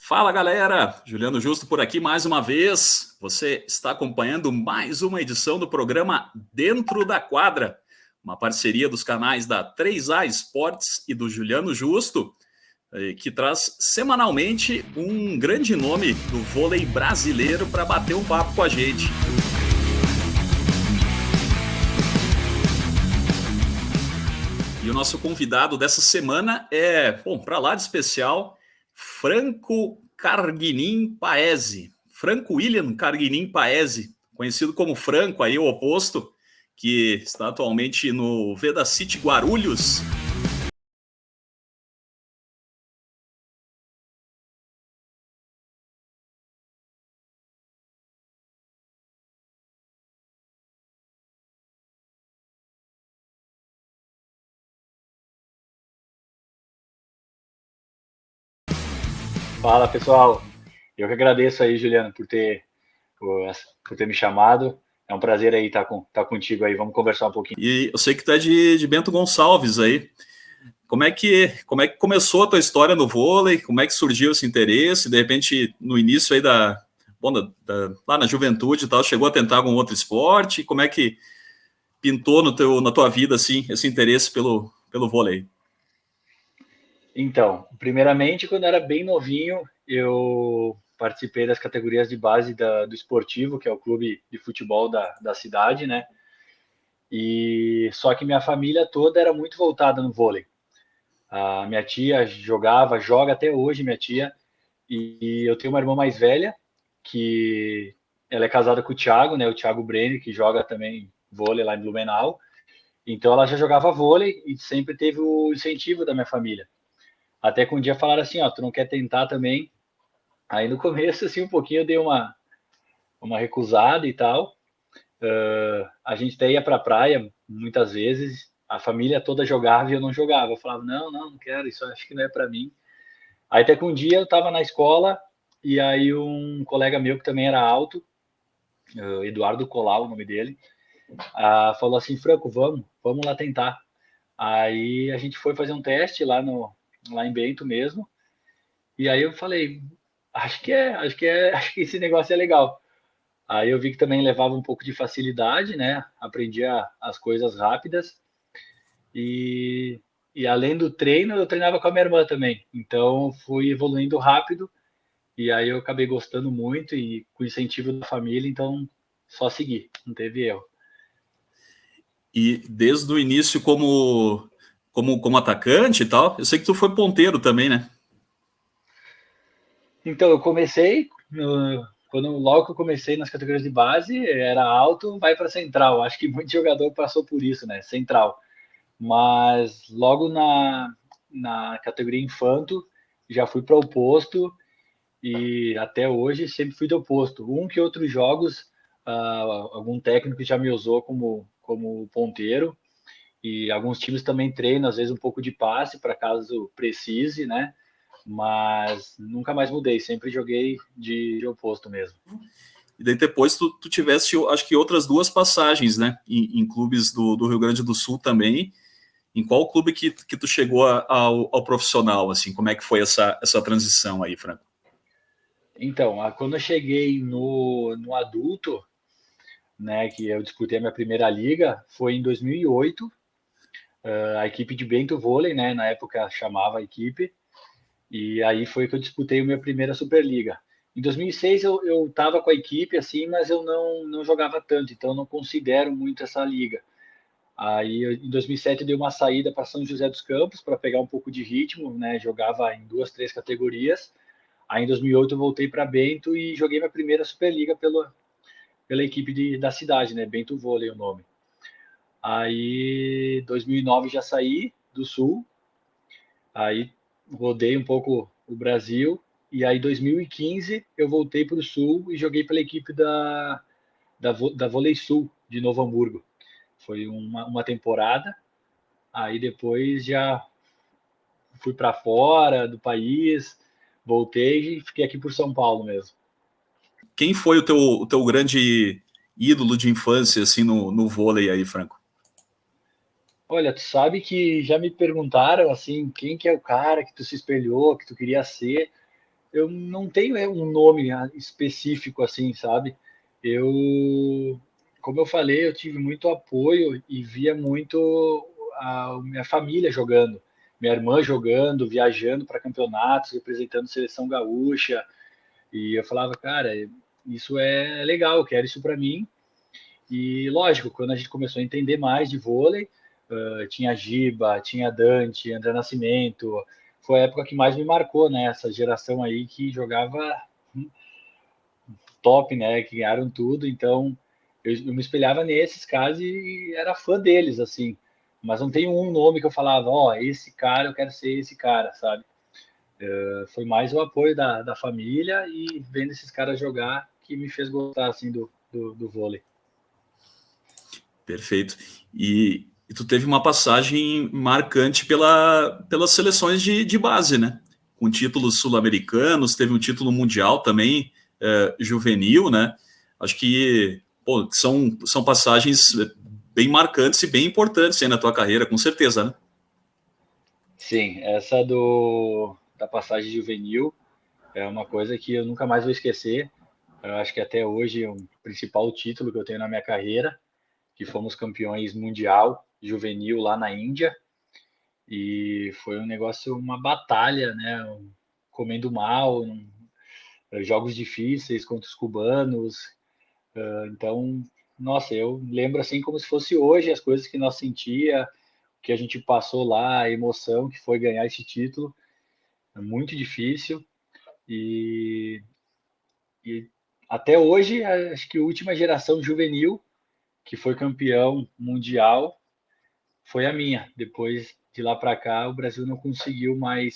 Fala galera, Juliano Justo por aqui mais uma vez. Você está acompanhando mais uma edição do programa Dentro da Quadra, uma parceria dos canais da 3A Esportes e do Juliano Justo, que traz semanalmente um grande nome do vôlei brasileiro para bater um papo com a gente. E o nosso convidado dessa semana é, para lá de especial, Franco Carguinin Paese. Franco William Carguinin Paese, conhecido como Franco, aí o oposto, que está atualmente no Veda City Guarulhos. Fala pessoal, eu que agradeço aí, Juliano, por ter me chamado. É um prazer aí estar contigo aí. Vamos conversar um pouquinho. E eu sei que tu é de Bento Gonçalves aí. Como é que começou a tua história no vôlei? Como é que surgiu esse interesse? De repente, no início aí lá na juventude e tal, chegou a tentar algum outro esporte? Como é que pintou na tua vida assim esse interesse pelo vôlei? Então, primeiramente, quando eu era bem novinho, eu participei das categorias de base do esportivo, que é o clube de futebol da cidade, né? E só que minha família toda era muito voltada no vôlei. A minha tia joga até hoje, minha tia, e eu tenho uma irmã mais velha, que ela é casada com o Thiago, né? O Thiago Brenner, que joga também vôlei lá em Blumenau. Então ela já jogava vôlei e sempre teve o incentivo da minha família. Até que um dia falaram assim, ó, tu não quer tentar também? Aí no começo, assim, um pouquinho eu dei uma recusada e tal. A gente até ia pra praia muitas vezes, a família toda jogava e eu não jogava. Eu falava, não quero, isso acho que não é para mim. Aí até que um dia eu tava na escola e aí um colega meu que também era alto, Eduardo Colau, o nome dele, falou assim, Franco, vamos lá tentar. Aí a gente foi fazer um teste lá em Bento mesmo. E aí eu falei, acho que esse negócio é legal. Aí eu vi que também levava um pouco de facilidade, né? Aprendia as coisas rápidas e, e além do treino, eu treinava com a minha irmã também. Então fui evoluindo rápido e aí eu acabei gostando muito e com o incentivo da família, então só seguir, não teve erro. E desde o início como atacante e tal, eu sei que tu foi ponteiro também, né? Então eu comecei logo que eu comecei nas categorias de base, era alto, vai para central. Acho que muito jogador passou por isso, né? Central. Mas logo na categoria infanto já fui para o oposto e até hoje sempre fui do oposto. Um que outros jogos, algum técnico já me usou como ponteiro e alguns times também treinam, às vezes um pouco de passe para caso precise, né? Mas nunca mais mudei, sempre joguei de oposto mesmo. E daí depois tu tiveste, acho que outras duas passagens, né? Em clubes do Rio Grande do Sul também. Em qual clube que tu chegou ao profissional, assim? Como é que foi essa transição aí, Franco? Então, quando eu cheguei no adulto, né, que eu disputei a minha primeira liga, foi em 2008, a equipe de Bento Vôlei, né, na época chamava a equipe, e aí foi que eu disputei a minha primeira Superliga. Em 2006 eu estava com a equipe, assim, mas eu não jogava tanto, então eu não considero muito essa liga. Aí em 2007 eu dei uma saída para São José dos Campos para pegar um pouco de ritmo, né, jogava em duas, três categorias. Aí em 2008 eu voltei para Bento e joguei minha primeira Superliga pela equipe da cidade, né, Bento Vôlei o nome. Aí, 2009 já saí do Sul, aí rodei um pouco o Brasil, e aí 2015 eu voltei para o Sul e joguei pela equipe da Vôlei Sul de Novo Hamburgo. Foi uma temporada, aí depois já fui para fora do país, voltei e fiquei aqui por São Paulo mesmo. Quem foi o teu grande ídolo de infância, assim, no vôlei aí, Franco? Olha, tu sabe que já me perguntaram assim, quem que é o cara que tu se espelhou, que tu queria ser? eu não tenho um nome específico assim, sabe? Eu, como eu falei, eu tive muito apoio e via muito a minha família jogando, minha irmã jogando, viajando para campeonatos, representando a seleção gaúcha, e eu falava, cara, isso é legal, eu quero isso para mim. E lógico, quando a gente começou a entender mais de vôlei, tinha Giba, tinha Dante, André Nascimento, foi a época que mais me marcou, né? Essa geração aí que jogava top, né? Que ganharam tudo, então eu me espelhava nesses caras e era fã deles, assim. Mas não tem um nome que eu falava, ó, esse cara, eu quero ser esse cara, sabe? Foi mais o apoio da família e vendo esses caras jogar que me fez gostar, assim, do vôlei. Perfeito. E tu teve uma passagem marcante pelas seleções de base, né? Com títulos sul-americanos, teve um título mundial também, juvenil, né? Acho que pô, são passagens bem marcantes e bem importantes aí na tua carreira, com certeza, né? Sim, essa da passagem juvenil é uma coisa que eu nunca mais vou esquecer. Eu acho que até hoje é o principal título que eu tenho na minha carreira, que fomos campeões mundial juvenil lá na Índia. E foi um negócio, uma batalha, né? Comendo mal, jogos difíceis contra os cubanos. Então, nossa, eu lembro assim como se fosse hoje as coisas que nós sentia, que a gente passou lá, a emoção que foi ganhar esse título. É muito difícil. E, e até hoje, acho que a última geração juvenil que foi campeão mundial foi a minha. Depois de lá para cá, o Brasil não conseguiu mais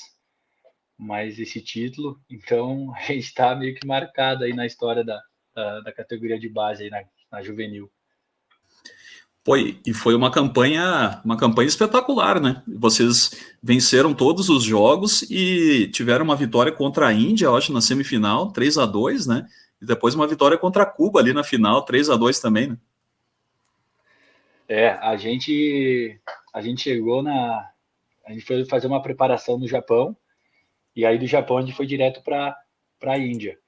esse título. Então, a gente está meio que marcado aí na história da categoria de base aí na juvenil. Pô, e foi uma campanha espetacular, né? Vocês venceram todos os jogos e tiveram uma vitória contra a Índia, eu acho, na semifinal, 3-2, né? E depois uma vitória contra a Cuba ali na final, 3-2 também, né? A gente chegou a gente foi fazer uma preparação no Japão e aí do Japão a gente foi direto para a Índia.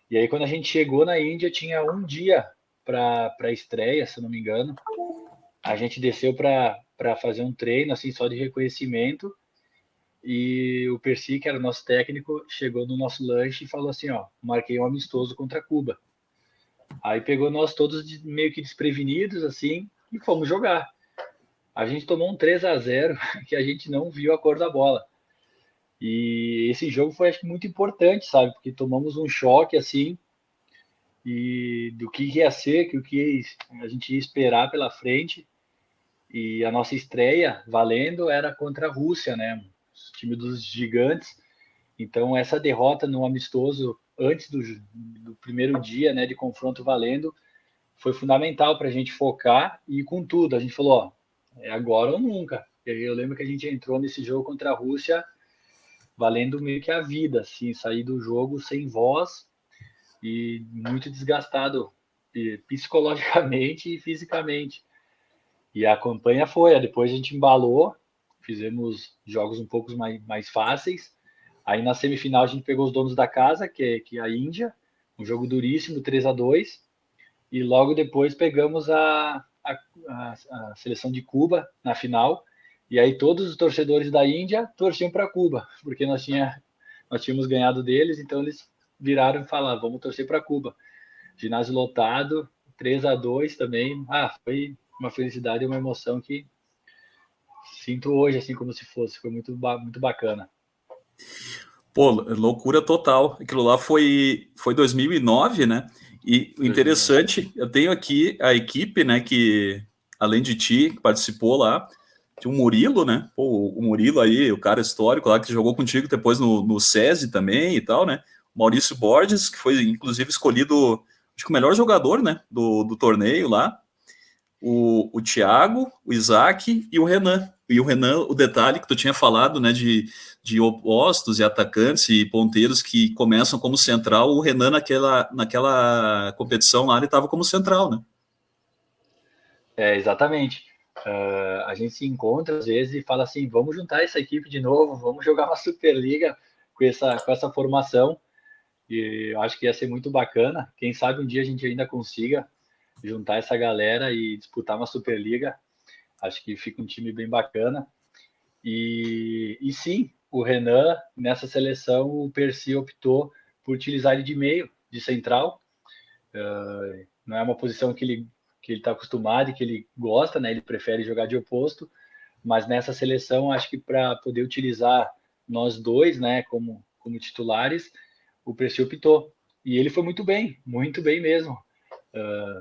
E aí quando a gente chegou na Índia tinha um dia para estreia, se não me engano. A gente desceu para fazer um treino assim só de reconhecimento e o Percy, que era o nosso técnico, chegou no nosso lanche e falou assim, ó, marquei um amistoso contra Cuba. Aí pegou nós todos meio que desprevenidos assim e fomos jogar. A gente tomou um 3-0 que a gente não viu a cor da bola. E esse jogo foi, acho que, muito importante, sabe? Porque tomamos um choque, assim, e do que ia ser, que o que a gente ia esperar pela frente. E a nossa estreia, valendo, era contra a Rússia, né? O time dos gigantes. Então, essa derrota no amistoso, antes do primeiro dia, né, de confronto valendo, foi fundamental para a gente focar e ir com tudo. A gente falou, ó, é agora ou nunca. Eu lembro que a gente entrou nesse jogo contra a Rússia valendo meio que a vida, assim, sair do jogo sem voz e muito desgastado psicologicamente e fisicamente. E a campanha foi, depois a gente embalou, fizemos jogos um pouco mais fáceis. Aí na semifinal a gente pegou os donos da casa, que é a Índia, um jogo duríssimo, 3-2. E logo depois pegamos a seleção de Cuba na final. E aí todos os torcedores da Índia torciam para Cuba, porque nós tínhamos ganhado deles, então eles viraram e falaram, vamos torcer para Cuba. Ginásio lotado, 3-2 também. Foi uma felicidade e uma emoção que sinto hoje, assim como se fosse. Foi muito bacana. Pô, loucura total. Aquilo lá foi 2009, né? E o 2009. interessante, eu tenho aqui a equipe, né, que além de ti, que participou lá, tinha o Murilo, né? Pô, o Murilo aí, o cara histórico lá, que jogou contigo depois no SESI também e tal, né? Maurício Borges, que foi inclusive escolhido, acho que o melhor jogador, né, do torneio lá. O Thiago, o Isaac e o Renan. E o Renan, o detalhe que tu tinha falado, né, de opostos e atacantes e ponteiros que começam como central, o Renan naquela competição lá, ele estava como central, né? Exatamente. A gente se encontra às vezes e fala assim, vamos juntar essa equipe de novo, vamos jogar uma Superliga com essa formação. e eu acho que ia ser muito bacana. Quem sabe um dia a gente ainda consiga juntar essa galera e disputar uma Superliga. Acho que fica um time bem bacana. E sim, o Renan, nessa seleção, o Percy optou por utilizar ele de meio, de central. Não é uma posição que ele está acostumado e que ele gosta, né? Ele prefere jogar de oposto. Mas nessa seleção, acho que para poder utilizar nós dois, né, como titulares, o Percy optou. E ele foi muito bem mesmo.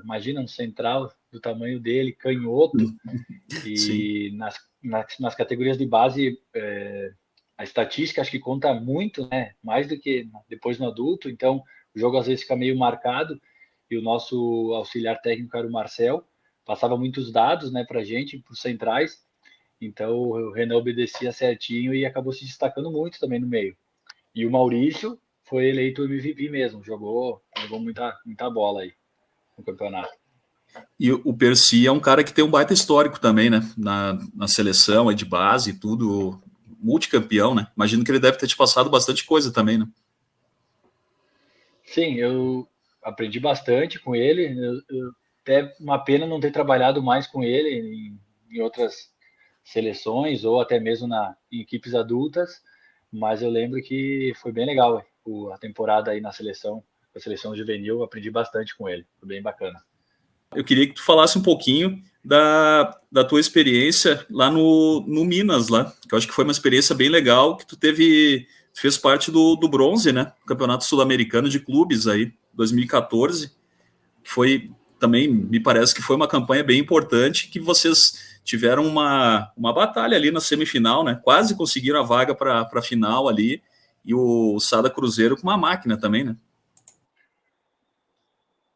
Imagina um central do tamanho dele, canhoto, Sim. e nas categorias de base, a estatística acho que conta muito, né? Mais do que depois no adulto. Então, o jogo às vezes fica meio marcado. E o nosso auxiliar técnico era o Marcel, passava muitos dados, né, para a gente, para os centrais. Então, o Renan obedecia certinho e acabou se destacando muito também no meio. E o Maurício foi eleito MVP mesmo, jogou muita bola aí no campeonato. E o Percy é um cara que tem um baita histórico também, né? Na seleção, é de base e tudo, multicampeão, né? Imagino que ele deve ter te passado bastante coisa também, né? Sim, eu aprendi bastante com ele. Até uma pena não ter trabalhado mais com ele em outras seleções ou até mesmo em equipes adultas, mas eu lembro que foi bem legal a temporada aí a seleção juvenil, eu aprendi bastante com ele, foi bem bacana. Eu queria que tu falasse um pouquinho da tua experiência lá no Minas, lá, que eu acho que foi uma experiência bem legal, que tu fez parte do bronze, né? Campeonato Sul-Americano de Clubes aí, 2014, que foi também, me parece que foi uma campanha bem importante, que vocês tiveram uma batalha ali na semifinal, né? Quase conseguiram a vaga para a final ali, e o Sada Cruzeiro com uma máquina também, né?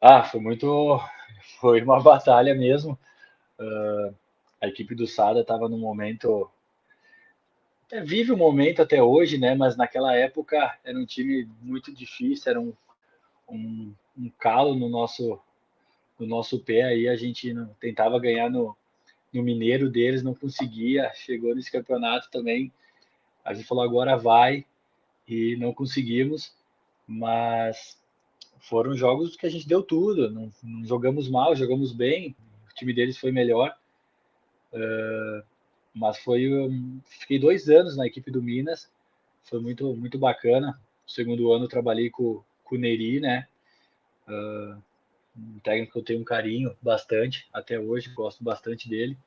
Ah, foi uma batalha mesmo. A equipe do Sada estava num momento, vive o momento até hoje, né? Mas naquela época era um time muito difícil, era um calo no nosso pé aí, a gente não, tentava ganhar no Mineiro deles, não conseguia, chegou nesse campeonato também, a gente falou agora vai e não conseguimos, mas foram jogos que a gente deu tudo, não jogamos mal, jogamos bem, o time deles foi melhor, mas fiquei 2 anos na equipe do Minas, foi muito bacana. No segundo ano eu trabalhei com o Neri, né? Um técnico que eu tenho um carinho bastante até hoje, gosto bastante dele,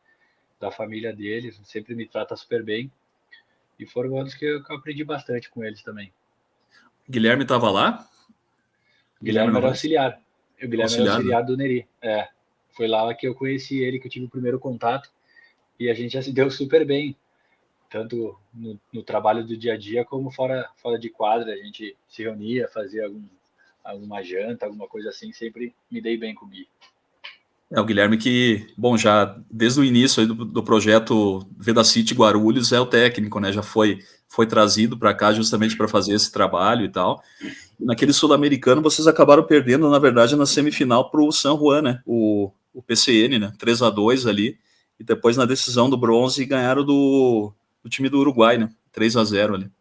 da família dele, sempre me trata super bem. E foram anos que eu aprendi bastante com eles também. Guilherme estava lá? O Guilherme Guilherme era Novaes? auxiliar. O Guilherme era Auxiliar, né? auxiliar do Neri. Foi lá que eu conheci ele, que eu tive o primeiro contato. E a gente já se deu super bem, tanto no trabalho do dia a dia, como fora de quadra. A gente se reunia, fazia alguma janta, alguma coisa assim. Sempre me dei bem com o Gui. É o Guilherme que, bom, já desde o início aí do projeto Vedacity Guarulhos é o técnico, né? Já foi trazido para cá justamente para fazer esse trabalho e tal. E naquele sul-americano vocês acabaram perdendo, na verdade, na semifinal para o San Juan, né? O PCN, né? 3-2 ali. E depois na decisão do bronze ganharam do time do Uruguai, né? 3-0 ali.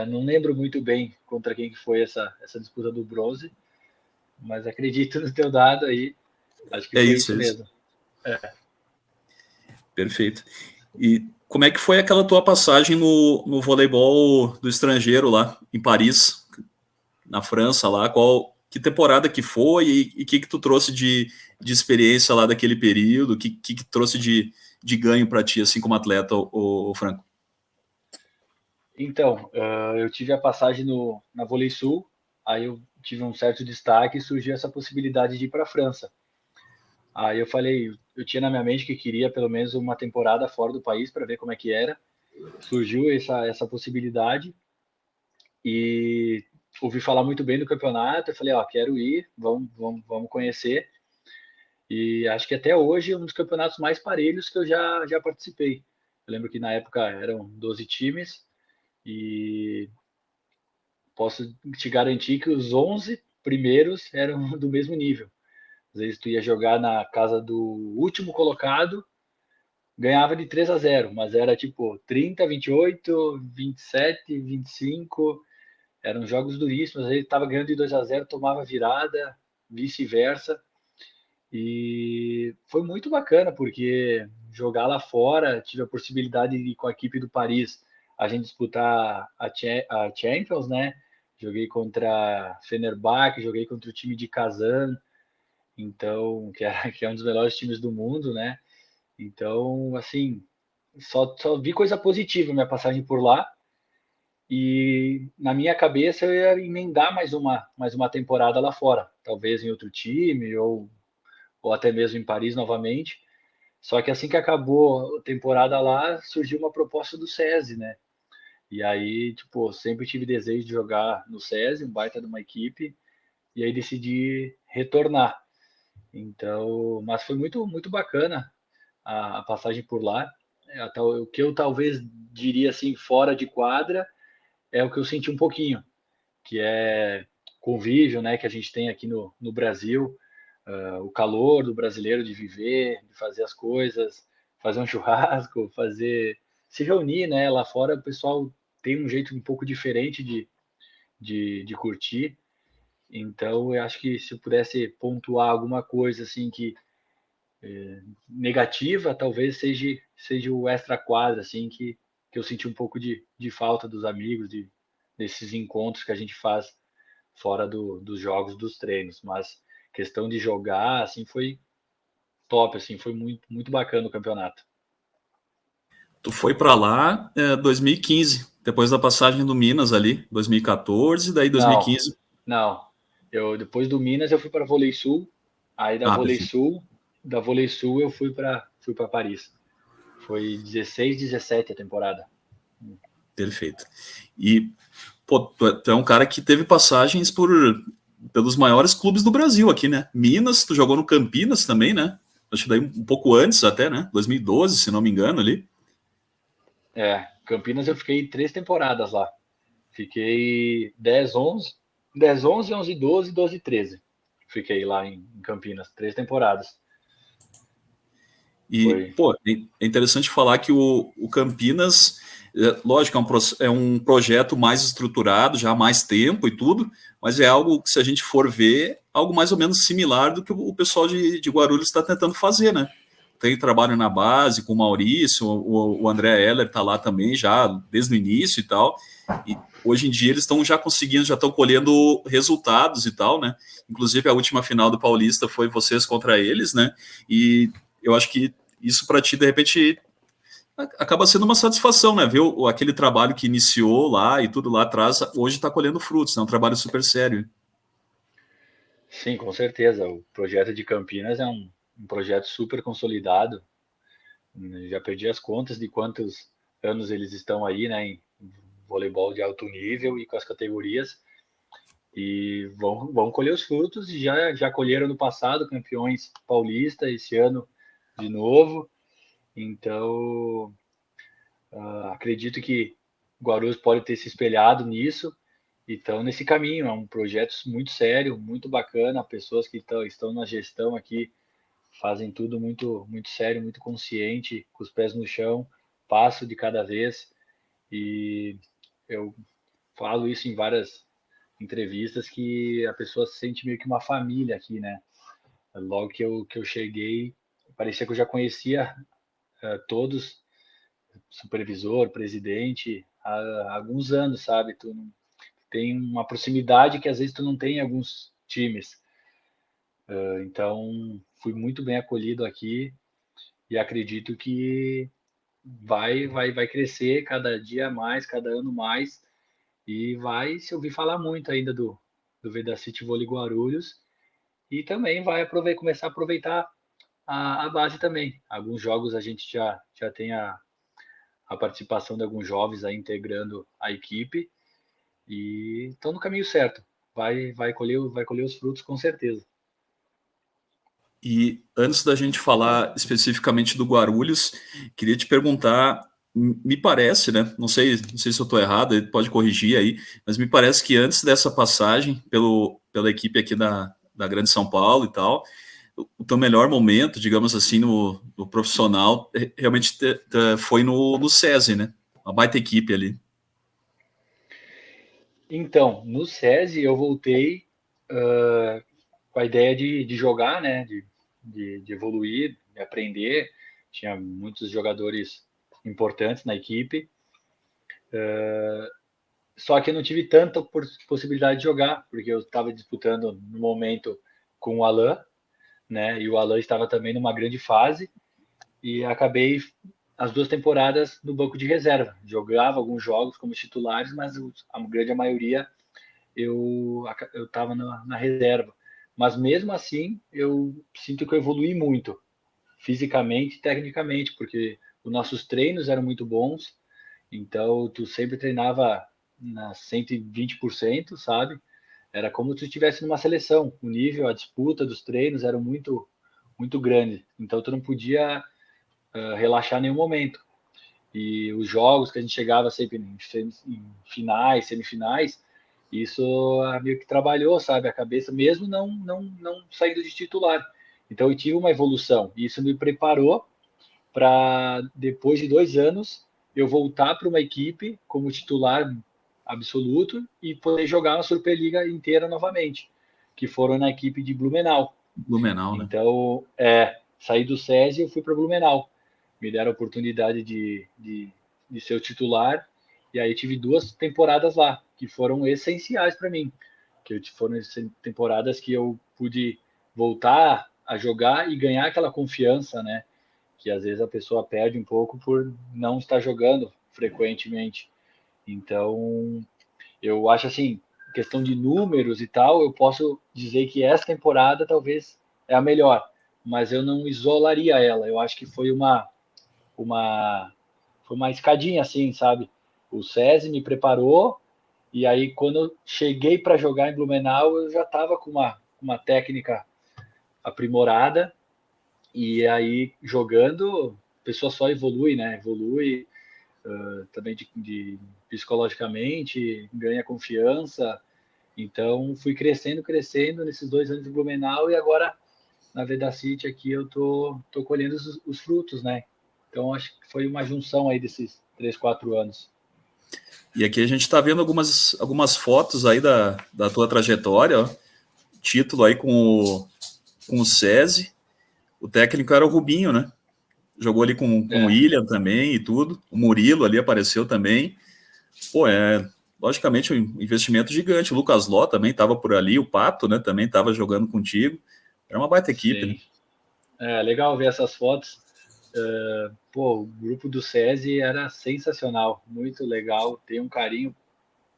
Não lembro muito bem contra quem que foi essa disputa do bronze, mas acredito no teu dado aí. Acho que É foi isso, isso é isso. mesmo. Perfeito. E como é que foi aquela tua passagem no voleibol do estrangeiro lá, em Paris, na França lá? Que temporada que foi e que tu trouxe de experiência lá daquele período? Que trouxe de ganho para ti, assim, como atleta, o Franco? Então, eu tive a passagem na Vôlei Sul, aí eu tive um certo destaque e surgiu essa possibilidade de ir para a França. Aí eu falei, eu tinha na minha mente que queria pelo menos uma temporada fora do país para ver como é que era. Surgiu essa possibilidade e ouvi falar muito bem do campeonato. Eu falei, ó, quero ir, vamos conhecer. E acho que até hoje é um dos campeonatos mais parelhos que eu já participei. Eu lembro que na época eram 12 times e posso te garantir que os 11 primeiros eram do mesmo nível. Às vezes tu ia jogar na casa do último colocado, ganhava de 3-0, mas era tipo 30, 28, 27, 25. eram jogos duríssimos. Ele estava ganhando de 2-0, tomava virada, vice-versa. E foi muito bacana, porque jogar lá fora, tive a possibilidade de ir com a equipe do Paris, a gente disputar a Champions, né? Joguei contra Fenerbahçe, joguei contra o time de Kazan, então, que é um dos melhores times do mundo, né? Então, assim, só vi coisa positiva minha passagem por lá. E na minha cabeça eu ia emendar mais uma temporada lá fora, talvez em outro time ou até mesmo em Paris novamente. Só que assim que acabou a temporada lá, surgiu uma proposta do SESI, né? E aí, tipo, sempre tive desejo de jogar no SESI, um baita de uma equipe, e aí decidi retornar. Então, mas foi muito bacana a passagem por lá. O que eu talvez diria assim, fora de quadra, é o que eu senti um pouquinho, que é convívio, né, que a gente tem aqui no Brasil, o calor do brasileiro de viver, de fazer as coisas, fazer um churrasco, se reunir, né? Lá fora o pessoal tem um jeito um pouco diferente de curtir. Então, eu acho que se eu pudesse pontuar alguma coisa assim que negativa, talvez seja o extra quadra, assim, que eu senti um pouco de falta dos amigos, desses encontros que a gente faz fora dos jogos, dos treinos. Mas questão de jogar, assim, foi top, assim, foi muito bacana o campeonato. Tu foi para lá 2015, depois da passagem do Minas ali, 2014, daí Não, 2015. não. Eu depois do Minas eu fui para Vôlei Sul, aí Perfeito. Da Vôlei Sul eu fui para Paris. Foi 16, 17 a temporada. Perfeito. E, pô, tu é um cara que teve passagens pelos maiores clubes do Brasil aqui, né? Minas, tu jogou no Campinas também, né? Acho que daí um pouco antes até, né? 2012, se não me engano, ali. Campinas eu fiquei 3 temporadas lá. Fiquei 10, 11, 10, 11, 11, 12, 12, 13. Fiquei lá em Campinas, 3 temporadas. E, Foi. pô, é interessante falar que o Campinas, lógico, é um projeto mais estruturado, já há mais tempo e tudo, mas é algo que, se a gente for ver, algo mais ou menos similar do que o pessoal de Guarulhos está tentando fazer, né? Tem trabalho na base com o Maurício, o André Heller está lá também, já desde o início e tal. E hoje em dia eles estão já conseguindo, já estão colhendo resultados e tal, né? Inclusive a última final do Paulista foi vocês contra eles, né? E eu acho que isso para ti, de repente, acaba sendo uma satisfação, né? Ver aquele trabalho que iniciou lá e tudo lá atrás, hoje está colhendo frutos, é um trabalho super sério. Sim, com certeza. O projeto de Campinas é um projeto super consolidado. Já perdi as contas de quantos anos eles estão aí, né, em voleibol de alto nível e com as categorias. E vão colher os frutos, e já colheram no passado, campeões paulista, esse ano de novo. Então, acredito que Guarulhos pode ter se espelhado nisso. Então, nesse caminho, é um projeto muito sério, muito bacana. Pessoas que estão na gestão aqui fazem tudo muito sério, muito consciente, com os pés no chão, passo de cada vez. E eu falo isso em várias entrevistas, que a pessoa se sente meio que uma família aqui, né? Logo que eu cheguei, parecia que eu já conhecia todos, supervisor, presidente, há alguns anos, sabe? Tu tem uma proximidade que às vezes tu não tem em alguns times. Então, fui muito bem acolhido aqui e acredito que vai crescer cada dia mais, cada ano mais, e vai se ouvir falar muito ainda do Vedacity Vôlei Guarulhos, e também vai começar a aproveitar a base também. Alguns jogos a gente já tem a participação de alguns jovens aí integrando a equipe, e estão no caminho certo. Vai colher os frutos com certeza. E antes da gente falar especificamente do Guarulhos, queria te perguntar, me parece, né? Não sei se eu estou errado, ele pode corrigir aí, mas me parece que antes dessa passagem pela equipe aqui da Grande São Paulo e tal, o teu melhor momento, digamos assim, no profissional, realmente foi no SESI, né? Uma baita equipe ali. Então, no SESI eu voltei com a ideia de jogar, né? De evoluir, de aprender. Tinha muitos jogadores importantes na equipe. Só que eu não tive tanta possibilidade de jogar, porque eu estava disputando no momento com o Alan, né? E o Alan estava também numa grande fase. E acabei as 2 temporadas no banco de reserva. Jogava alguns jogos como titulares, mas a grande maioria eu estava na reserva. Mas mesmo assim, eu sinto que eu evolui muito, fisicamente e tecnicamente, porque os nossos treinos eram muito bons, então tu sempre treinava na 120%, sabe? Era como se tu estivesse numa seleção. O nível, a disputa dos treinos era muito grande. Então tu não podia relaxar em nenhum momento. E os jogos que a gente chegava sempre em finais, semifinais, isso meio que trabalhou, sabe, a cabeça, mesmo não saindo de titular. Então eu tive uma evolução, e isso me preparou para, depois de 2 anos, eu voltar para uma equipe como titular absoluto e poder jogar uma Superliga inteira novamente, que foram na equipe de Blumenau. Blumenau, né? Então, saí do SESI e eu fui para Blumenau. Me deram a oportunidade de ser o titular, e aí tive 2 temporadas lá, que foram essenciais para mim. Que foram temporadas que eu pude voltar a jogar e ganhar aquela confiança, né? Que às vezes a pessoa perde um pouco por não estar jogando frequentemente. Então, eu acho assim, questão de números e tal, eu posso dizer que essa temporada talvez é a melhor, mas eu não isolaria ela. Eu acho que uma, foi uma escadinha assim, sabe? O SESI me preparou e aí quando eu cheguei para jogar em Blumenau, eu já estava com uma técnica aprimorada e aí jogando, a pessoa só evolui, né? Evolui também de psicologicamente, ganha confiança. Então, fui crescendo nesses 2 anos de Blumenau e agora na Vedacity aqui eu tô colhendo os frutos, né? Então, acho que foi uma junção aí desses 3, 4 anos. E aqui a gente está vendo algumas fotos aí da tua trajetória, ó. Título aí com o SESI. O técnico era o Rubinho, né? Jogou ali com o William também e tudo. O Murilo ali apareceu também. Pô, logicamente um investimento gigante. O Lucas Ló também estava por ali. O Pato, né? Também estava jogando contigo. Era uma baita equipe, né? Sim. É legal ver essas fotos. O grupo do SESI era sensacional, muito legal. Tenho um carinho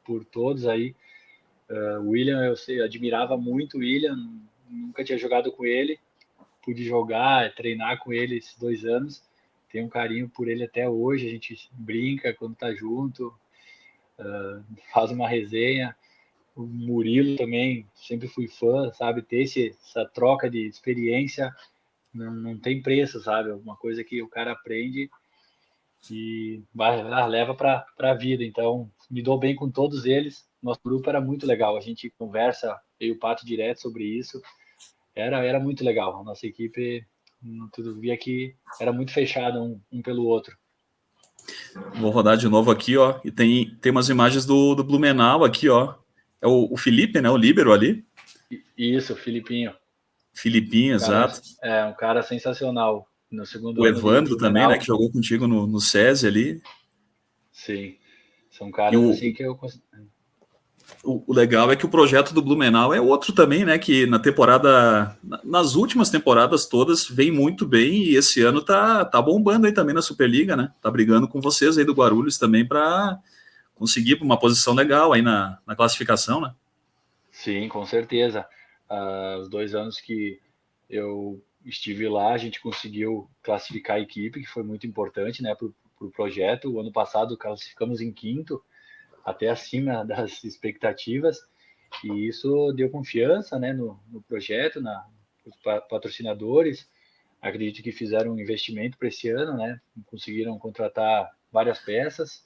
por todos aí. O William, eu admirava muito o William, nunca tinha jogado com ele, pude jogar, treinar com ele esses 2 anos. Tenho um carinho por ele até hoje, a gente brinca quando tá junto, faz uma resenha. O Murilo também, sempre fui fã, sabe? Ter essa troca de experiência não tem preço, sabe? É uma coisa que o cara aprende e leva para a vida. Então, me dou bem com todos eles. Nosso grupo era muito legal, a gente conversa, eu e o Pato direto sobre isso. Era muito legal. A nossa equipe, tudo via que era muito fechada um pelo outro. Vou rodar de novo aqui, ó. E tem umas imagens do Blumenau aqui, ó. É o Felipe, né? O líbero ali. Isso, Filipinho. Filipinho, exato. Um cara sensacional. No segundo O ano de Evandro também, né? Blumenau. Que jogou contigo no SESI ali. Sim. São E caras assim que eu. o legal é que o projeto do Blumenau é outro também, né? Que nas últimas temporadas todas, vem muito bem. E esse ano tá bombando aí também na Superliga, né? Tá brigando com vocês aí do Guarulhos também para conseguir uma posição legal aí na classificação, né? Sim, com certeza. Os 2 anos que eu estive lá, a gente conseguiu classificar a equipe, que foi muito importante, né, para o projeto. O ano passado classificamos em quinto, até acima das expectativas, e isso deu confiança, né, no projeto, nos patrocinadores. Acredito que fizeram um investimento para esse ano, né, conseguiram contratar várias peças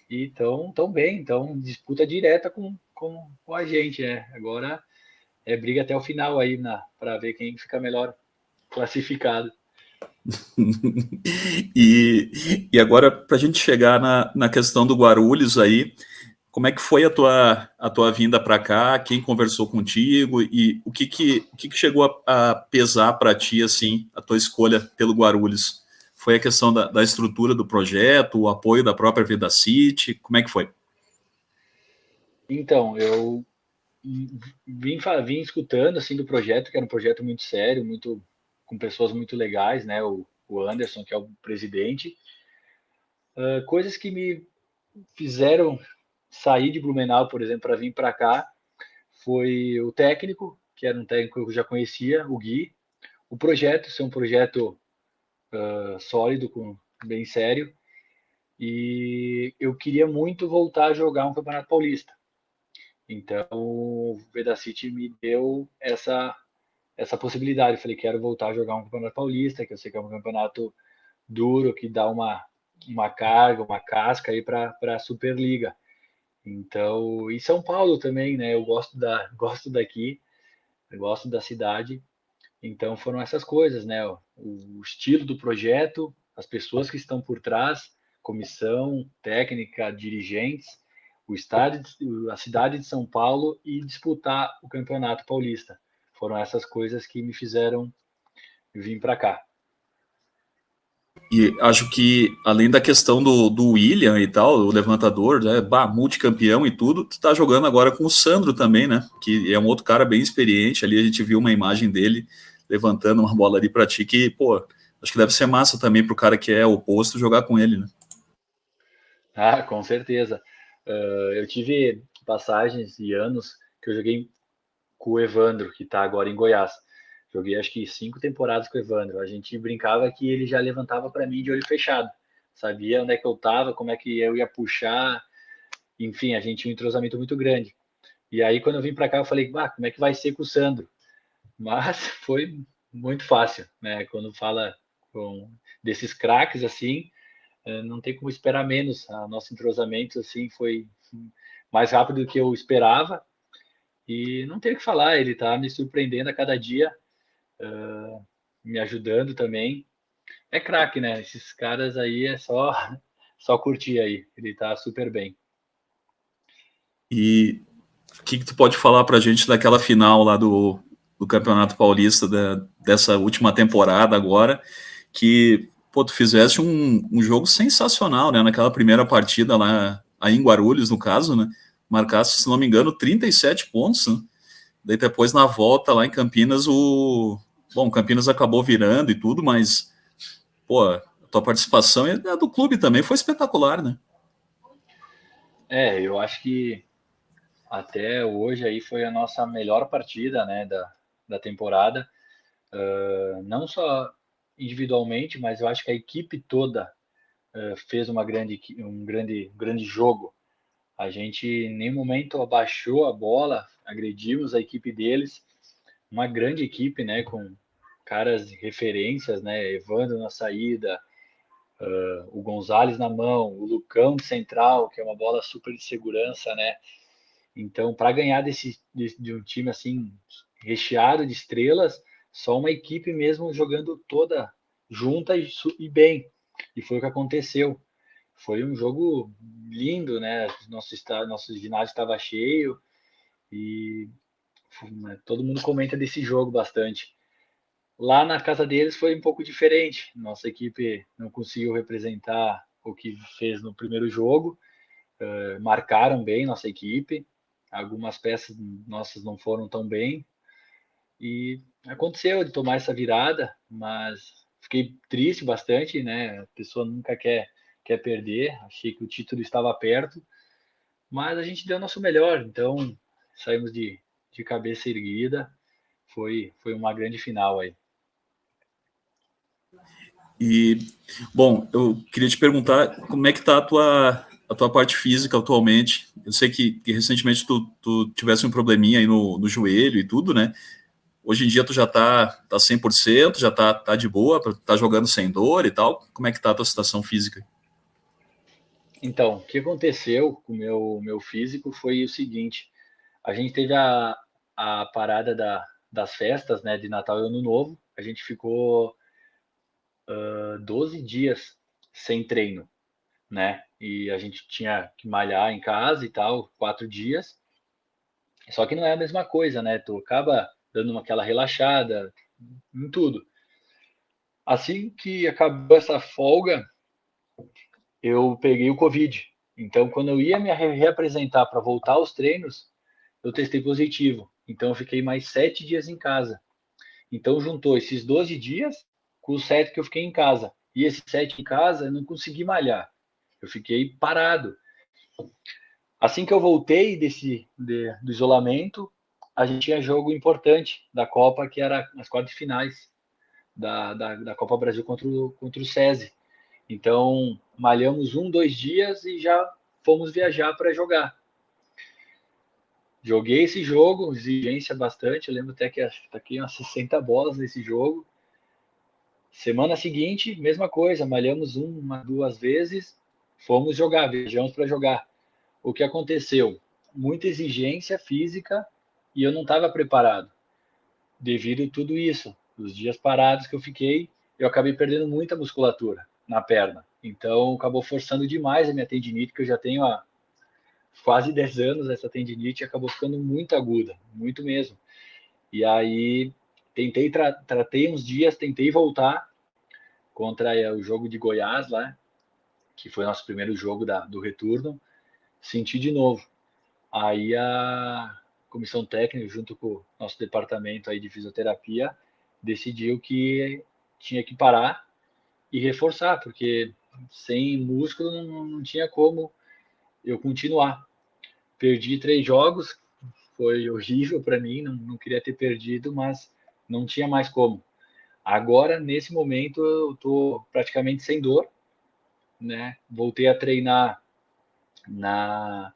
e tão bem, então disputa direta com a gente, né? Agora é briga até o final aí para ver quem fica melhor classificado. E agora, para a gente chegar na questão do Guarulhos aí, como é que foi a tua vinda para cá? Quem conversou contigo e o que chegou a pesar para ti, assim, a tua escolha pelo Guarulhos? Foi a questão da estrutura do projeto, o apoio da própria Vida City? Como é que foi? Então, eu vim escutando assim do projeto, que era um projeto muito sério, muito com pessoas muito legais, né? O Anderson, que é o presidente, coisas que me fizeram sair de Blumenau, por exemplo, para vir para cá, foi o técnico, que era um técnico que eu já conhecia, o Gui, o projeto ser um projeto sólido, bem sério, e eu queria muito voltar a jogar um Campeonato Paulista. Então, o Vedacity me deu essa possibilidade. Eu falei, quero voltar a jogar um Campeonato Paulista, que eu sei que é um campeonato duro, que dá uma carga, uma casca aí para a Superliga. Então, e São Paulo também, né? Eu gosto daqui, eu gosto da cidade. Então, foram essas coisas, né? O estilo do projeto, as pessoas que estão por trás, comissão, técnica, dirigentes, o estádio, a cidade de São Paulo e disputar o Campeonato Paulista. Foram essas coisas que me fizeram vir para cá. E acho que, além da questão do William e tal, o levantador, né, multicampeão e tudo, tu tá jogando agora com o Sandro também, né? Que é um outro cara bem experiente. Ali a gente viu uma imagem dele levantando uma bola ali pra ti, que, pô, acho que deve ser massa também pro cara que é oposto jogar com ele, né? Ah, com certeza. Eu tive passagens e anos que eu joguei com o Evandro, que está agora em Goiás. Joguei acho que 5 temporadas com o Evandro. A gente brincava que ele já levantava para mim de olho fechado. Sabia onde é que eu estava, como é que eu ia puxar. Enfim, a gente tinha um entrosamento muito grande. E aí, quando eu vim para cá, eu falei, como é que vai ser com o Sandro? Mas foi muito fácil, né? Quando fala desses craques assim, não tem como esperar menos. O nosso entrosamento assim foi mais rápido do que eu esperava e não tem o que falar. Ele está me surpreendendo a cada dia, me ajudando também. É craque, né? Esses caras aí é só curtir aí. Ele está super bem. E o que tu pode falar pra gente daquela final lá do Campeonato Paulista, dessa última temporada agora, que, pô, tu fizeste um jogo sensacional, né? Naquela primeira partida lá, aí em Guarulhos, no caso, né? Marcaste, se não me engano, 37 pontos, né? Daí depois na volta lá em Campinas, Bom, Campinas acabou virando e tudo, mas, pô, a tua participação e a do clube também foi espetacular, né? Eu acho que até hoje aí foi a nossa melhor partida, né, da temporada. Não só individualmente, mas eu acho que a equipe toda fez um grande jogo. A gente em nenhum momento abaixou a bola, agredimos a equipe deles, uma grande equipe, né, com caras de referências, né, Evandro na saída, o Gonzalez na mão, o Lucão de central, que é uma bola super de segurança, né. Então, para ganhar de um time assim recheado de estrelas, só uma equipe mesmo jogando toda junta e bem. E foi o que aconteceu. Foi um jogo lindo, né? Nosso ginásio estava cheio e né, todo mundo comenta desse jogo bastante. Lá na casa deles foi um pouco diferente. Nossa equipe não conseguiu representar o que fez no primeiro jogo. Marcaram bem nossa equipe. Algumas peças nossas não foram tão bem. E aconteceu de tomar essa virada, mas fiquei triste bastante, né? A pessoa nunca quer perder. Achei que o título estava perto, mas a gente deu o nosso melhor. Então saímos de cabeça erguida. Foi uma grande final aí. E, bom, eu queria te perguntar como é que tá a tua parte física atualmente. Eu sei que recentemente tu tivesse um probleminha aí no joelho e tudo, né? Hoje em dia tu já tá 100%, já tá de boa, tá jogando sem dor e tal. Como é que tá a tua situação física? Então, o que aconteceu com o meu físico foi o seguinte: a gente teve a parada das festas, né, de Natal e Ano Novo. A gente ficou 12 dias sem treino. né? E a gente tinha que malhar em casa e tal, 4 dias. Só que não é a mesma coisa, né? Tu acaba dando aquela relaxada em tudo. Assim que acabou essa folga, eu peguei o Covid. Então, quando eu ia me reapresentar para voltar aos treinos, eu testei positivo. Então, eu fiquei mais 7 dias em casa. Então, juntou esses 12 dias com os 7 que eu fiquei em casa. E esses 7 em casa, eu não consegui malhar. Eu fiquei parado. Assim que eu voltei do isolamento, a gente tinha jogo importante da Copa, que era as quartas de finais da Copa Brasil contra o SESI. Então, malhamos 2 dias e já fomos viajar para jogar. Joguei esse jogo, exigência bastante. Eu lembro até que tá aqui umas 60 bolas nesse jogo. Semana seguinte, mesma coisa, malhamos 2 vezes, fomos jogar, viajamos para jogar. O que aconteceu? Muita exigência física e eu não estava preparado. Devido a tudo isso, os dias parados que eu fiquei, eu acabei perdendo muita musculatura na perna. Então, acabou forçando demais a minha tendinite, que eu já tenho há quase 10 anos essa tendinite, acabou ficando muito aguda, muito mesmo. E aí, tratei uns dias, tentei voltar contra o jogo de Goiás lá, que foi nosso primeiro jogo do retorno, senti de novo. Aí a comissão técnica, junto com o nosso departamento aí de fisioterapia, decidiu que tinha que parar e reforçar, porque sem músculo não tinha como eu continuar. Perdi 3 jogos, foi horrível para mim, não queria ter perdido, mas não tinha mais como. Agora, nesse momento, eu estou praticamente sem dor, né? Voltei a treinar na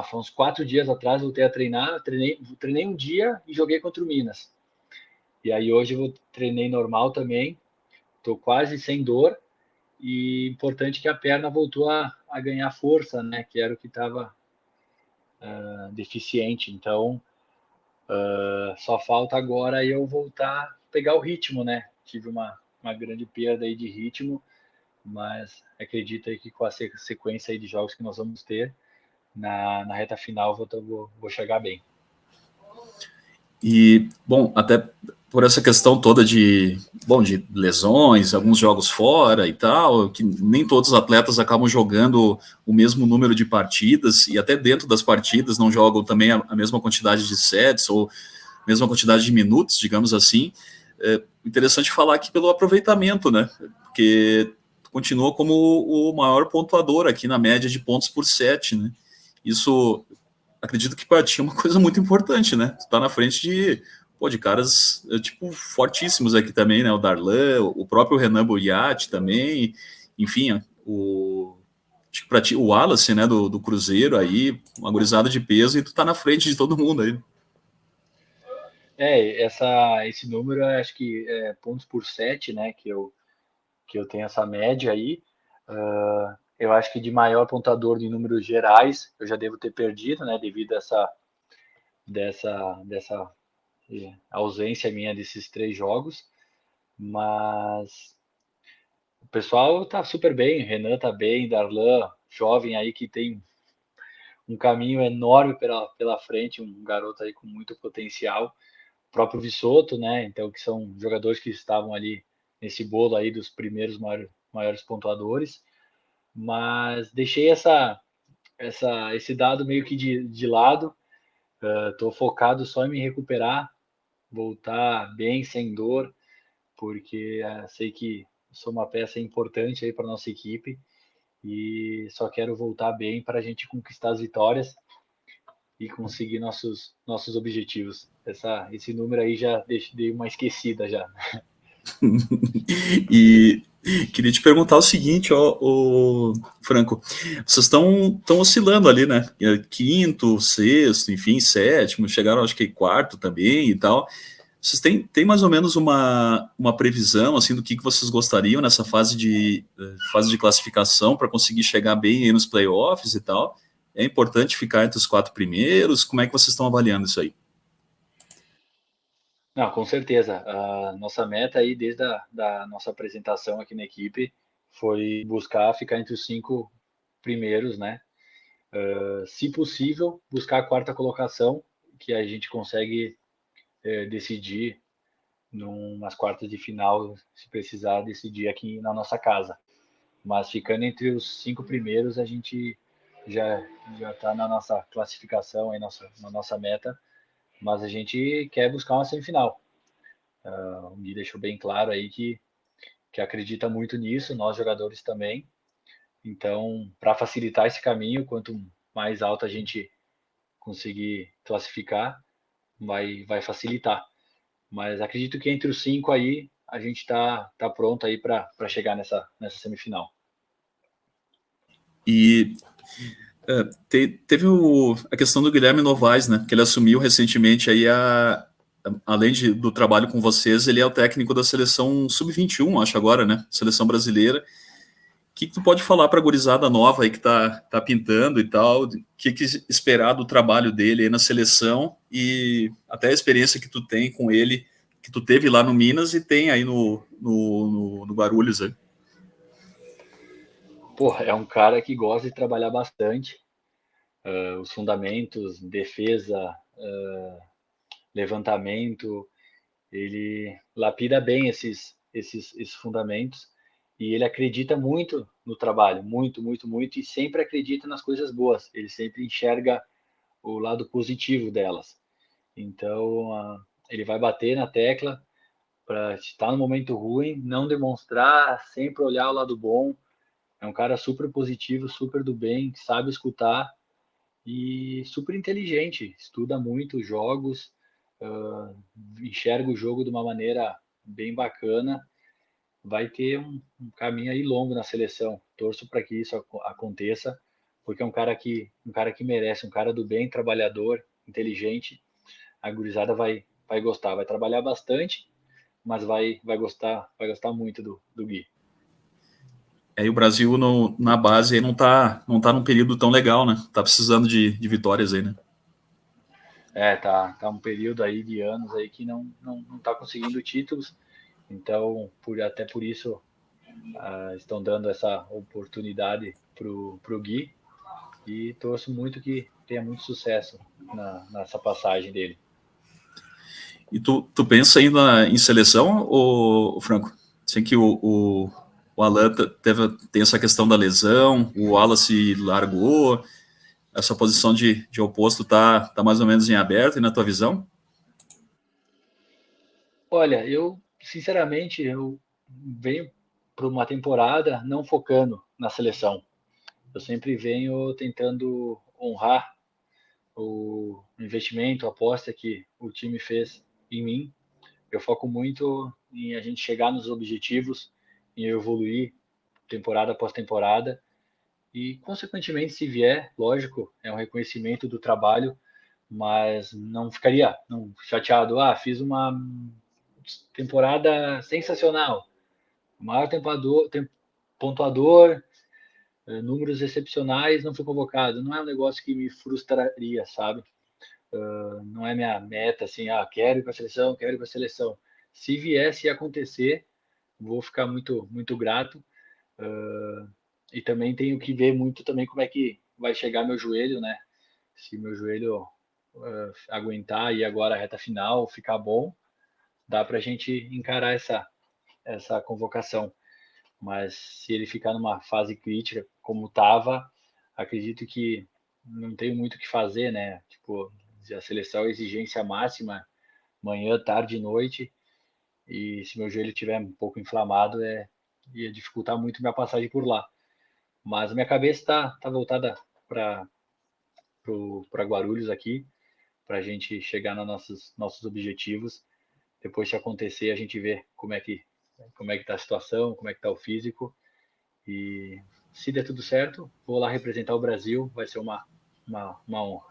foi uns 4 dias atrás, voltei a treinar, treinei um dia e joguei contra o Minas. E aí hoje eu treinei normal também, estou quase sem dor, e importante que a perna voltou a ganhar força, né, que era o que estava deficiente. Então, só falta agora eu voltar a pegar o ritmo, né? Tive uma grande perda aí de ritmo, mas acredito aí que com a sequência aí de jogos que nós vamos ter, na reta final vou chegar bem. E, bom, até por essa questão toda de lesões, alguns jogos fora e tal, que nem todos os atletas acabam jogando o mesmo número de partidas, e até dentro das partidas não jogam também a mesma quantidade de sets ou mesma quantidade de minutos, digamos assim. É interessante falar aqui pelo aproveitamento, né? Porque continua como o maior pontuador aqui na média de pontos por set, né? Isso, acredito que para ti é uma coisa muito importante, né? Tu tá na frente de caras, tipo, fortíssimos aqui também, né? O Darlan, o próprio Renan Boiati também, enfim, acho que para ti, o Wallace, né, do Cruzeiro aí, uma gurizada de peso, e tu tá na frente de todo mundo aí. Esse número, acho que é pontos por set, né, que eu tenho essa média aí. Eu acho que de maior pontuador de números gerais, eu já devo ter perdido, né, devido a dessa ausência minha desses 3 jogos. Mas o pessoal tá super bem, Renan tá bem, Darlan, jovem aí que tem um caminho enorme pela frente, um garoto aí com muito potencial. O próprio Vissoto, né? Então, que são jogadores que estavam ali nesse bolo aí dos primeiros maiores pontuadores. Mas deixei esse dado meio que de lado. Estou focado só em me recuperar, voltar bem, sem dor, porque sei que sou uma peça importante aí para nossa equipe e só quero voltar bem para a gente conquistar as vitórias e conseguir nossos objetivos. Esse número aí já dei uma esquecida já. E queria te perguntar o seguinte, Franco, vocês estão oscilando ali, né? Quinto, sexto, enfim, sétimo, chegaram acho que quarto também e tal. Vocês têm mais ou menos uma previsão assim do que vocês gostariam nessa fase de classificação para conseguir chegar bem aí nos playoffs e tal? É importante ficar entre os 4 primeiros? Como é que vocês estão avaliando isso aí? Não, com certeza. A nossa meta aí, desde da nossa apresentação aqui na equipe, foi buscar ficar entre os 5 primeiros, né? Se possível, buscar a quarta colocação, que a gente consegue decidir numas quartas de final, se precisar decidir aqui na nossa casa. Mas ficando entre os 5 primeiros, a gente já está na nossa classificação, na nossa meta, mas a gente quer buscar uma semifinal. O Gui deixou bem claro aí que acredita muito nisso, nós jogadores também. Então, para facilitar esse caminho, quanto mais alto a gente conseguir classificar, vai facilitar. Mas acredito que entre os 5 aí, a gente está pronto aí para chegar nessa semifinal. E teve a questão do Guilherme Novaes, né? Que ele assumiu recentemente aí além do trabalho com vocês, ele é o técnico da seleção sub-21, acho agora, né? Seleção brasileira. O que tu pode falar para a gurizada nova aí que tá pintando e tal? O que esperar do trabalho dele aí na seleção e até a experiência que tu tem com ele, que tu teve lá no Minas e tem aí no Guarulhos aí? Pô, é um cara que gosta de trabalhar bastante. Os fundamentos, defesa, levantamento, ele lapida bem esses fundamentos e ele acredita muito no trabalho, muito, muito, muito, e sempre acredita nas coisas boas. Ele sempre enxerga o lado positivo delas. Então, ele vai bater na tecla para estar no momento ruim, não demonstrar, sempre olhar o lado bom. É um cara super positivo, super do bem, sabe escutar e super inteligente, estuda muito jogos, enxerga o jogo de uma maneira bem bacana. Vai ter um caminho aí longo na seleção. Torço para que isso aconteça, porque é um cara que merece, um cara do bem, trabalhador, inteligente. A gurizada vai gostar, vai trabalhar bastante, mas vai gostar muito do Gui. Aí o Brasil na base aí não tá num período tão legal, né? Tá precisando de vitórias aí, né? Tá um período aí de anos aí que não tá conseguindo títulos, então até por isso estão dando essa oportunidade pro Gui e torço muito que tenha muito sucesso nessa passagem dele. E tu pensa ainda em seleção, ou Franco? Sei que o Alan tem essa questão da lesão, o Wallace largou, essa posição de oposto tá mais ou menos em aberto, e na tua visão? Olha, eu sinceramente eu venho para uma temporada não focando na seleção. Eu sempre venho tentando honrar o investimento, a aposta que o time fez em mim. Eu foco muito em a gente chegar nos objetivos, em evoluir temporada após temporada e, consequentemente, se vier, lógico, é um reconhecimento do trabalho, mas não ficaria não, chateado. Fiz uma temporada sensacional, maior pontuador, números excepcionais, não fui convocado. Não é um negócio que me frustraria, sabe? Não é minha meta assim, quero ir para a seleção, quero ir para a seleção. Se viesse a acontecer, vou ficar muito, muito grato. E também tenho que ver muito também como é que vai chegar meu joelho, né? Se meu joelho aguentar e agora a reta final ficar bom, dá para a gente encarar essa convocação. Mas se ele ficar numa fase crítica como estava, acredito que não tenho muito o que fazer, né? Tipo, a seleção é exigência máxima, manhã, tarde e noite, e se meu joelho estiver um pouco inflamado, ia dificultar muito minha passagem por lá. Mas minha cabeça tá voltada para Guarulhos aqui, para a gente chegar nos nossos objetivos. Depois de acontecer, a gente vê como é que está a situação, como é que está o físico. E se der tudo certo, vou lá representar o Brasil, vai ser uma honra.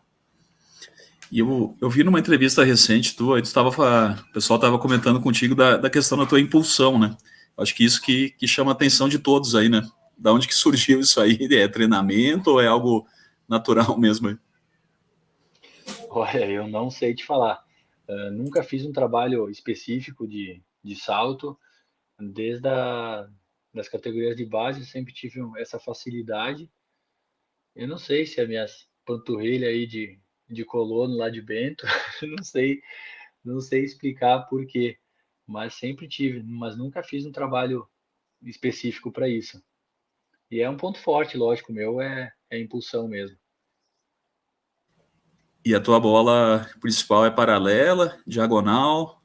E eu vi numa entrevista recente tua, o pessoal estava comentando contigo da questão da tua impulsão, né? Acho que isso que chama a atenção de todos aí, né? Da onde que surgiu isso aí? É treinamento ou é algo natural mesmo? Olha, eu não sei te falar. Nunca fiz um trabalho específico de salto, desde das categorias de base, eu sempre tive essa facilidade. Eu não sei se as minhas panturrilhas aí de colono lá de Bento, não sei, não sei explicar por quê, mas sempre tive, mas nunca fiz um trabalho específico para isso. E é um ponto forte, lógico, meu é a impulsão mesmo. E a tua bola principal é paralela, diagonal,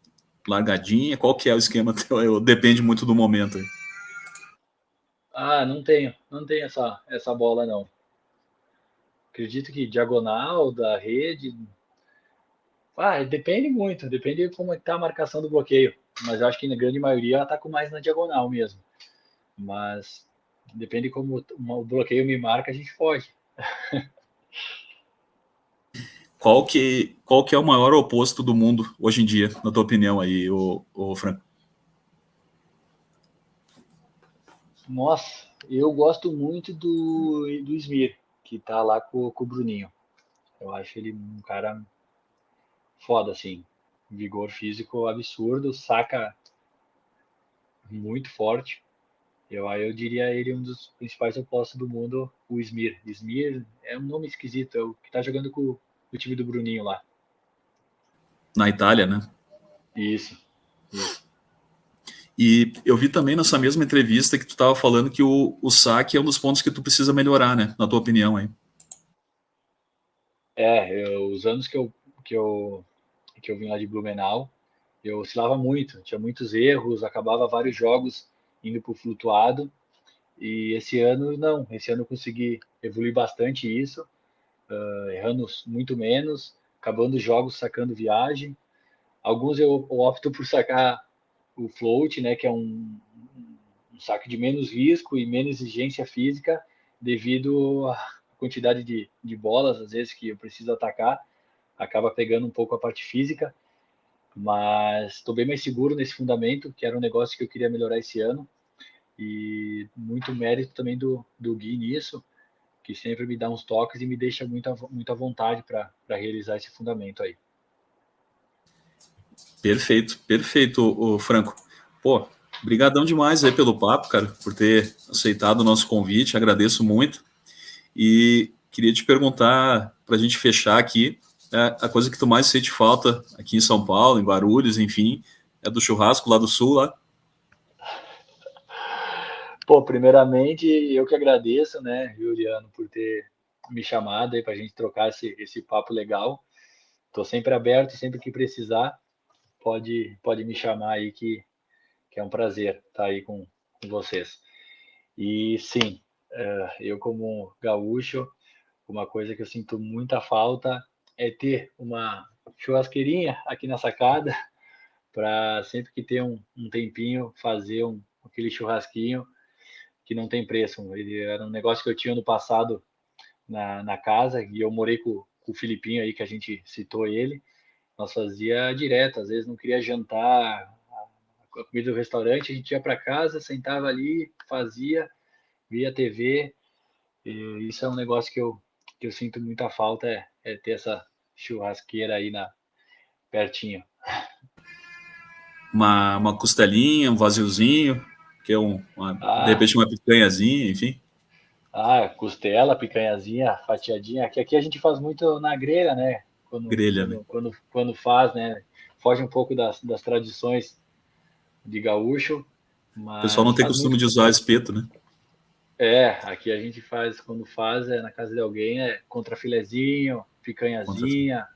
largadinha? Qual que é o esquema teu? Depende muito do momento. Ah, não tenho essa bola não. Acredito que diagonal da rede, depende muito, depende de como é que tá a marcação do bloqueio. Mas eu acho que na grande maioria ela tá com mais na diagonal mesmo. Mas depende como o bloqueio me marca, a gente foge. Qual que é o maior oposto do mundo hoje em dia, na tua opinião aí, o Franco? Nossa, eu gosto muito do Smir, que tá lá com o Bruninho. Eu acho ele um cara foda, assim. Vigor físico absurdo, saca muito forte. Eu diria ele um dos principais opostos do mundo, o Smir. Smir é um nome esquisito, é o que tá jogando com o time do Bruninho lá. Na Itália, né? Isso, isso. E eu vi também nessa mesma entrevista que tu estava falando que o saque é um dos pontos que tu precisa melhorar, né? Na tua opinião aí. Os anos que eu vim lá de Blumenau, eu oscilava muito, tinha muitos erros, acabava vários jogos indo pro flutuado. E esse ano não, esse ano eu consegui evoluir bastante isso, errando muito menos, acabando os jogos sacando viagem. Alguns eu opto por sacar o float, né, que é um saque de menos risco e menos exigência física, devido à quantidade de bolas, às vezes, que eu preciso atacar, acaba pegando um pouco a parte física, mas estou bem mais seguro nesse fundamento, que era um negócio que eu queria melhorar esse ano, e muito mérito também do Gui nisso, que sempre me dá uns toques e me deixa muita vontade para realizar esse fundamento aí. Perfeito, perfeito, o Franco. Pô, brigadão demais aí pelo papo, cara, por ter aceitado o nosso convite, agradeço muito. E queria te perguntar, para a gente fechar aqui, a coisa que tu mais sente falta aqui em São Paulo, em Guarulhos, enfim, é do churrasco lá do Sul, lá. Pô, primeiramente, eu que agradeço, né, Juliano, por ter me chamado aí para a gente trocar esse papo legal. Estou sempre aberto, sempre que precisar, pode me chamar aí que é um prazer estar aí com vocês. E sim, eu como gaúcho, uma coisa que eu sinto muita falta é ter uma churrasqueirinha aqui na sacada para sempre que ter um tempinho fazer aquele churrasquinho que não tem preço. Ele era um negócio que eu tinha no passado na casa e eu morei com o Filipinho aí que a gente citou ele. Nós fazia direto, às vezes não queria jantar a comida do restaurante, a gente ia para casa, sentava ali, fazia, via TV. E isso é um negócio que eu sinto muita falta, é ter essa churrasqueira aí pertinho. Uma costelinha, um vaziozinho, que é de Ah, repente uma picanhazinha, enfim. costela, picanhazinha, fatiadinha. Aqui a gente faz muito na grelha, né? Quando, Grelha, né? quando, quando, quando faz, né? Foge um pouco das tradições de gaúcho, O pessoal não mas tem faz costume muito. de usar espeto, né? Aqui a gente faz, quando faz, na casa de alguém, contra filezinho, Contra... picanhazinha.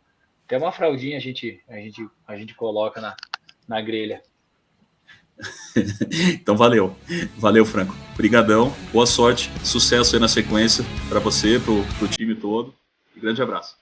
Até uma fraldinha a gente coloca na grelha. Então valeu. Valeu, Franco. Brigadão. Boa sorte. Sucesso aí na sequência para você, pro time todo. E grande abraço.